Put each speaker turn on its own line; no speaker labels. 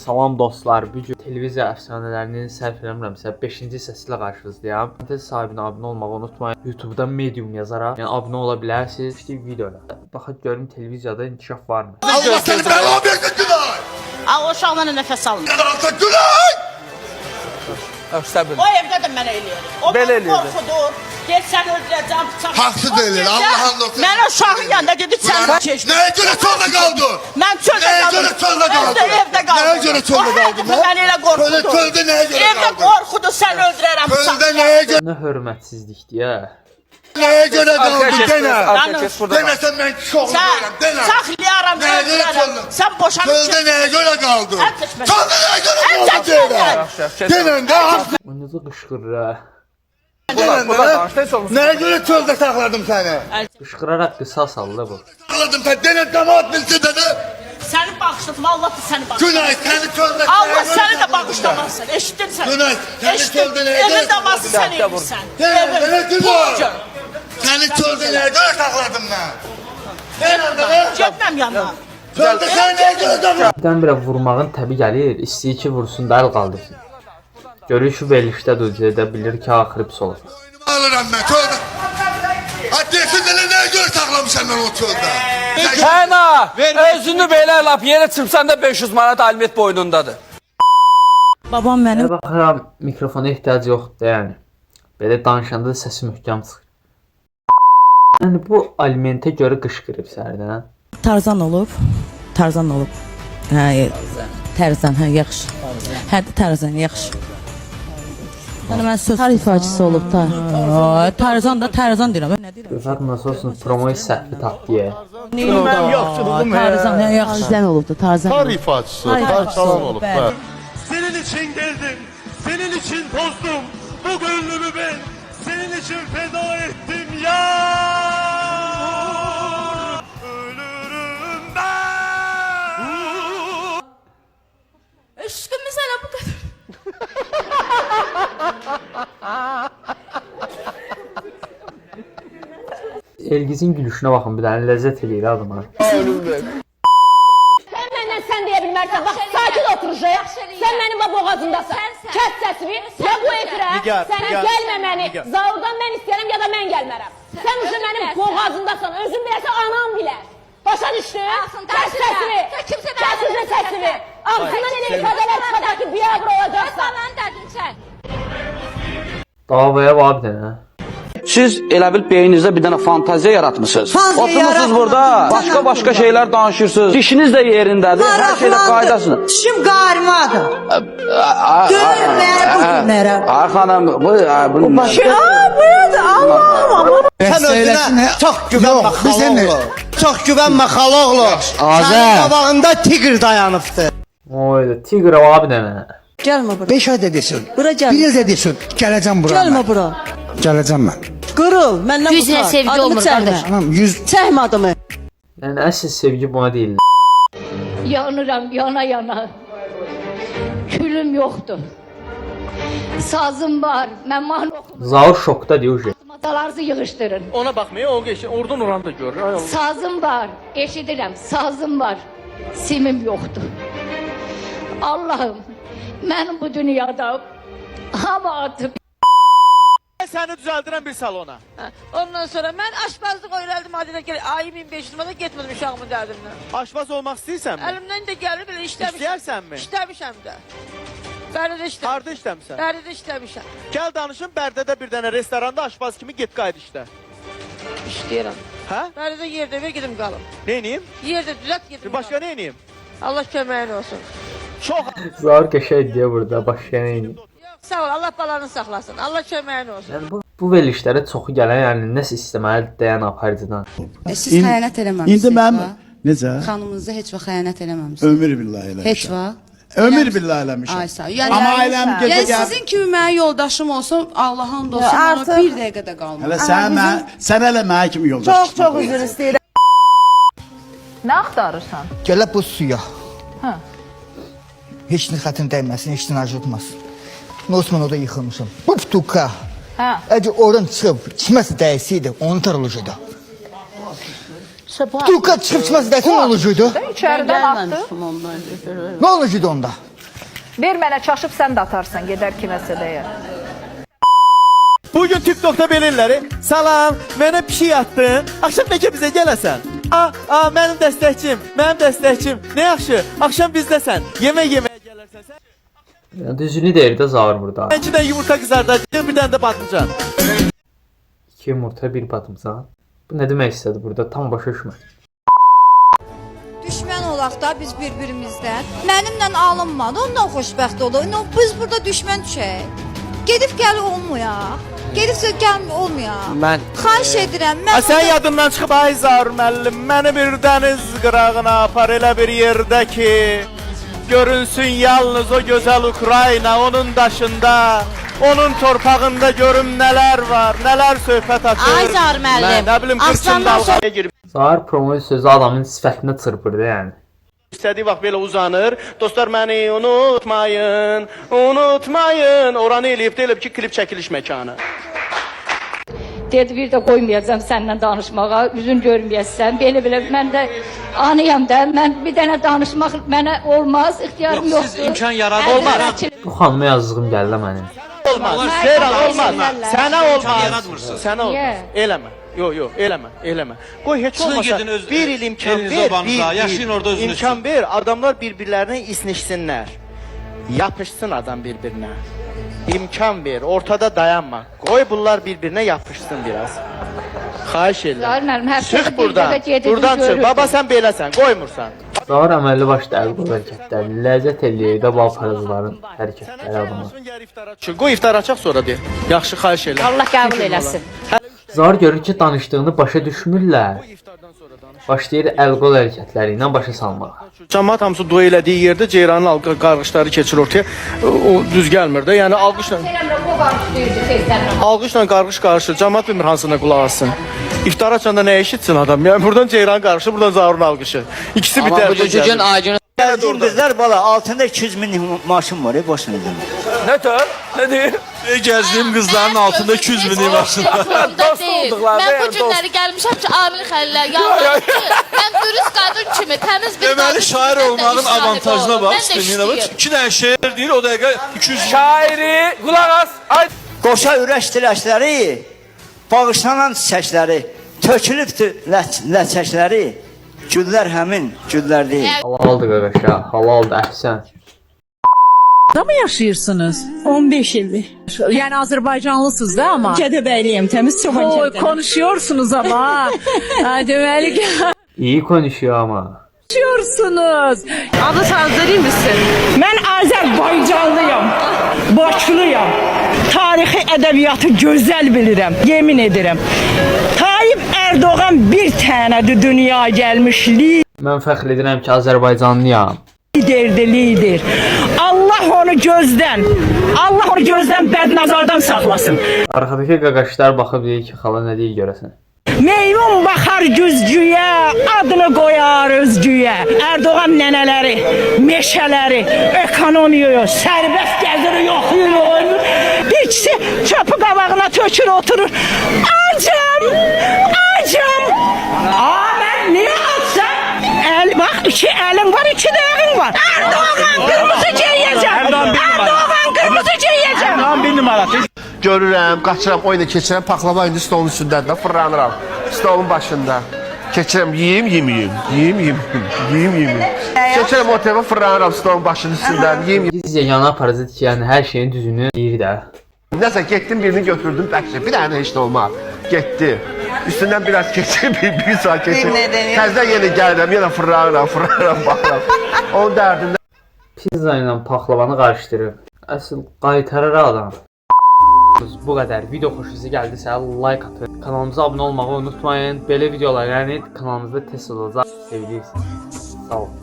Salam dostlar, bu gün televiziya əfsanələrinin səhv eləmirəmsə 5-ci hissəsilə qarşınızdayım. Kanal sahibinə abunə olmağı unutmayın. YouTube-dan Medium yazaraq, yəni abunə ola bilərsiniz. İşte videoda. Baxaq görüm televiziyada inkişaf varmı?
Allah səni bəla versin Günay!
O uşaqla nəfəs almır.
Artıq Günay!
O evdə də mən eləyirəm. O
Belə
mən qorxudur. Gel sən öldürəcəm, bıçaq.
Haqsız eləyir, Allah'ın olsun.
Mən uşağın yanında dedi sən keç.
Nəyə görə çöldə qaldın?
Mən çöldə
Nəyə
qaldım.
görə çöldə qaldın?
Evdə qaldım.
Nəyə görə çöldə qaldın?
O mən elə qorxudur.
Çöldə nəyə görə
Evdə
qaldın?
qorxudur, sən öldürərəm bıçaq.
Çöldə nəyə görə?
Nə hörmətsizlikdir ya.
Nəyə görə qaldın? Denə.
Arkadaş burada.
Deməsən mən çox verirəm, denə.
Saxlayaram,
Nəyə görə
öldürərəm.
çöldə?
Sən boşanıb
Çöldə nəyə görə qaldın?
Sən seçmədin.
Çöldə nəyə görə
Sən
qaldın?
seçmədin.
Denən də.
Bu necə qışqırır ha?
Denən də. Nəyə görə çöldə saxladım səni?
Qışqıraraq qisas aldı bu.
Saxladım səni, denən cəmaat bilsin dedi.
Səni bağışladım, Allah da səni bağışladı.
Günay, səni çöldə
Allah səni də bağışlamasın. Eşitdin sən.
Günay, səni çöldə nəyə görə
Evin daması sən edirsən.
Denən Günay.
Gör.
Səni çöldə nəyə görə saxladım mən? Denən də.
Getməm yanına.
Çöldə səni nəyə görə saxladım?
Birdən-birə vurmağın təbi gəlir, istəyir ki vursun da əl qaldırsın. Görür şu verilişdə düzə də bilir ki axırı pis olacaq.
Alıram mən çöldə. Adresiz elə nəyə görə saxlamışam mən o çöldə?
Həna, özünü belə lap yerə çırpsan da 500 manat aliment boynundadır.
Babam mənim.
Baxıram mikrofona ehtiyac yoxdur yəni. Belə danışanda da səsi möhkəm çıxır. Yəni bu alimentə görə qışqırıb sərdən.
Tarzan olub. Hə, Tarzan, hə, yaxşı. Hə, Tarzan, yaxşı. Yəni mən söz ifaçısı olub da. Tarzan deyirəm. Nə deyirəm?
Gözəl nasıl olsun promoyu səhvi tapdiyə.
Mənim yaxşılığım
Tarzan, hə, yaxşı. Tarzan olubdu, Tarzan.
ifaçısı, parçalan olub.
bəli.
Senin için geldim, senin için tozdum. Bu gönlümü ben senin için feda ettim ya. Ölürüm ben.
Eşqim məsələ bu qədər.
Elgizin gülüşünə baxın bir dənə ləzzət eləyir adıma.
Sen benden sen deyə bilmərsən. Bax, sakin oturacaq. Sen benim boğazımdasan. Kəs səsini. Ya bu efirə sənə gəlməməni Zaurdan mən istəyərəm ya da mən gəlmərəm. Sən uje mənim boğazımdasan. Özün biləsən, anam bilər. Başa düşdün? Kəs səsini. Kəs uje səsini. Ağzından elə ifadələr çıxacaq ki, biabr olacaqsan.
Davaya bax bir dənə.
Siz elə bil beyninizdə bir dənə fantaziya yaratmışsınız. Oturmusunuz burada, başqa şeylər danışırsınız. Dişiniz də yerindədir, hər şeydə qaydasınız.
Dişim qarimadır. Görməyərəm, bu günlərəm.
Ay xanım, bu
Buyadır, Allah'ım.
Sən özünə çox güvənmə xaloğlu. Çox güvənmə xaloğlu. Sənin qabağında tigr dayanıbdır.
Oy, tigra bax bir dənə.
Gəlmə bura.
5 ay da desin.
Bura gəl.
Bir il də desin. Gələcəm bura.
Gəlmə bura.
Gələcəm mən.
Qırıl, məndən
Güclə sevgi olmur, qardaş.
Anam 100
Çəkmə adımı.
Yəni əsl sevgi buna deyil.
Yanıram yana yana. Külüm yoxdur. Sazım var. Mən mahnı oxumuşam.
Zaur şokda deyir ki.
Matalarınızı yığışdırın.
ona baxmayın, o geçin, oradan oranda görür. Ay Allah.
Sazım var. Eşidirəm. Sazım var. Simim yoxdur. Allah'ım. Mənim bu dünyada hamı atıb.
Seni düzeldiren bir salona.
Ondan sonra mən aşpazlıq öyrəldim, adilə gəl. Ayı 1500 manat getmədim uşağımın dərdimdən.
Aşpaz olmak istiyorsan mı?
Əlimdən də gəlir belə işləmişəm.
İstəyərsən mi?
İşləmişəm də. Bəridə işləmişəm.
Harda işləmişsən?
Bəridə işləmişəm.
Gel danışın Bərdədə bir dənə restoranda aşpaz kimi get qayıt işlə.
İşləyirəm.
Hə?
Bəridə yerdə ver gedim qalım.
Neyniyim?
Yerdə düzət gedim.
Başka neyniyim?
Allah köməyin olsun.
Çok
Zaur qəşəng deyir burada, başqa nə edir?
Sağ ol, Allah balanı saxlasın. Allah köməyin olsun.
Yəni bu verilişlərə çoxu gələn, yəni nəsə istəməlidir dayan aparıcıdan.
Siz xəyanət eləməmisiniz.
İndi mən necə?
Xanımınıza heç vaxt xəyanət eləməmisiniz.
Ömür billahi eləmişəm.
Heç vaxt.
Ömür billahi eləmişəm.
Ay sağ ol. Yəni,
Amma ailəm gecə
yəni
gəl.
sizin kimi mənim yoldaşım olsa Allahın dostu ona bir dəqiqə də qalmaz.
Hələ sən elə mənə kimi yoldaş.
Çox üzr istəyirəm.
Nə axtarırsan?
Gələ bu suya.
Hə.
Heç nə xətin dəyməsin, heç nə acıtmasın. Osman orada yıxılmışam. Bu ptuka.
Hə.
Əgər oradan çıxıb kiməsə dəysəydi, onu tarılacaqdı. Tuğqa çıxıb çıxmaz dətin olacaqdı.
İçəridən atdı.
Nə olacaqdı onda?
Bir mənə çaşıb sən də atarsan, gedər kiməsə deyə.
Bugün TikTok'ta belirləri. Salam, mənə pişik atdın. Akşam bəlkə bizə gələsən. Mənim dəstəkçim. Nə yaxşı, akşam bizdəsən. Yemək yeməyə gələrsən sən.
Yəni düzünü deyir də Zaur burada.
2 dənə yumurta qızardacaq, bir dənə də patlıcan.
2 yumurta, 1 patlıcan. Bu nə demək istədi burada? Tam başa düşmədim.
Düşmən olaq da biz bir-birimizdən. Mənimlə alınmadı, ondan xoşbəxt olur. Biz burada düşmən düşək. Gedib gəl olmayaq. Gedib gəl olmayaq.
Mən
Xahiş edirəm.
Sən yadından çıxıb ay Zaur müəllim, məni bir dəniz qırağına apar elə bir yerdə ki, görünsün yalnız o gözəl Ukrayna, onun daşında, onun torpağında görüm nələr var, nələr söhbət açır.
Ay Zaur müəllim,
Nə bilim qırçın dalğaya girib.
Zaur promo sözü adamın sifətinə çırpırdı yəni.
İstədiyi vaxt belə uzanır. Dostlar məni unutmayın, oranı eləyib ki, klip çəkiliş məkanı.
Dedi bir də qoymayacağam səndən danışmağa, üzün görməyəsən. Belə mən də anıyam da, mən bir dənə danışmaq mənə olmaz, ixtiyarım yoxdur.
İmkan yaradı olmaz.
Bu xanıma yazığım gəldi mənim.
Olmaz. Zeyran olmaz. Sənə olmaz. Sənə olmaz. Eləmə. Yox, eləmə. Qoy heç olmasa bir il imkan ver, imkan ver, adamlar bir-birlərinə isnişsinlər. Yapışsın adam bir-birinə. İmkan ver, ortada dayanma. Qoy bunlar bir-birinə yapışsın biraz. Xahiş edirəm. Çıx buradan çıx. Baba sən beləsən, qoymursan.
Zaur əməlli başda əlqol hərəkətləri, ləzzət eləyir də bal parazların hərəkətləri adamı.
Qoy iftar açaq sonra deyir. Yaxşı, xahiş edirəm.
Allah qəbul eləsin.
Zaur görür ki, danışdığını başa düşmürlər. Başlayır əl-qol hərəkətləri ilə başa salmağa.
Cəmaət hamısı dua elədiyi yerdə Ceyranın qarğışları keçir ortaya. O düz gəlmir də. Yəni alqışla qarğış qarışır. Cəmaət bilmir hansına qulaq assın. İftar açanda nə eşitsin adam? Yəni buradan Ceyran qarışı, buradan Zaurun alqışı. İkisi bitər.
bu cücün acını Gəldiğim bizlər bala altında 200 min maşın var, boşuna dedim.
Ne deyir?
Gəzdiyim qızların altında 200 min maşın var.
Mən bu günləri gəlmişəm ki, Amil Xəlillər yalvarır ki, mən dürüst qadın kimi təmiz bir
Deməli şair olmağın avantajına bax, üstünlüyünə bax. 2 dənə şeir deyir, o dəqiqə 200
Şairi, qulaq as. Ay
Qoşa ürək diləşləri, bağışlanan çiçəkləri, tökülübdür ləçəkləri, güllər həmin güllər deyil.
Halaldır qaqaşa, halaldır, əhsən.
Burada mı yaşayırsınız?
15 ildir.
Yani Azerbaycanlısınız da ama.
Gədəbəyliyəm, təmiz çoban Gədəbəy.
Konuşuyorsunuz ama. Deməli
İyi konuşuyor ama.
konuşuyorsunuz. Abla sen Azeri misin?
Mən Azərbaycanlıyam, Bakılıyam. Tarixi ədəbiyyatı gözəl bilirəm, yemin edirəm. Tayyip Erdoğan bir tənədir dünya gəlmiş
Mən fəxr edirəm ki, Azərbaycanlıyam.
lider. Allah onu gözdən bədnazardan saxlasın.
Arxadakı qaqaşlar baxıb deyir ki, xala nə deyir görəsən.
Meymun baxar güzgüyə, adını qoyar özgüyə. Erdoğan nənələri, meşələri, ekonomiyi, sərbəst gəzir, yoxuyur. Bir kişi çöpü qabağına tökür, oturur. Acam! Mən niyə açsam? Bax, 2 əlim var, 2 də ayağım var. Erdoğan qırmızı geyəcəm. Erdoğan qırmızı geyəcəm.
Erdoğan bir numara.
Görürəm, qaçıram, oyuna keçirəm, paxlava indi stolun üstündədir də, fırlanıram. Stolun başında. Keçirəm, yeyim. Keçirəm o tərəfə fırlanıram stolun başının üstündən, yeyim.
Biz yegana parazit ki, yəni hər şeyin düzünü deyir də.
Nəsə getdim birini götürdüm bəkşə, bir dənə heç nə olmaz. Getdi. Üstündən biraz keçir, bir saat keçir. Təzdən yenə gəlirəm, yenə fırlanıram, baxıram. Onun dərdində.
Pizza ilə paxlavanı qarışdırır. Əsl qaytarar adam. Bu qədər. Video xoşunuza gəldisə like atın. Kanalımıza abunə olmağı unutmayın. Belə videolar yəni kanalımızda tez olacaq. Sevilirsiniz. Sağ olun.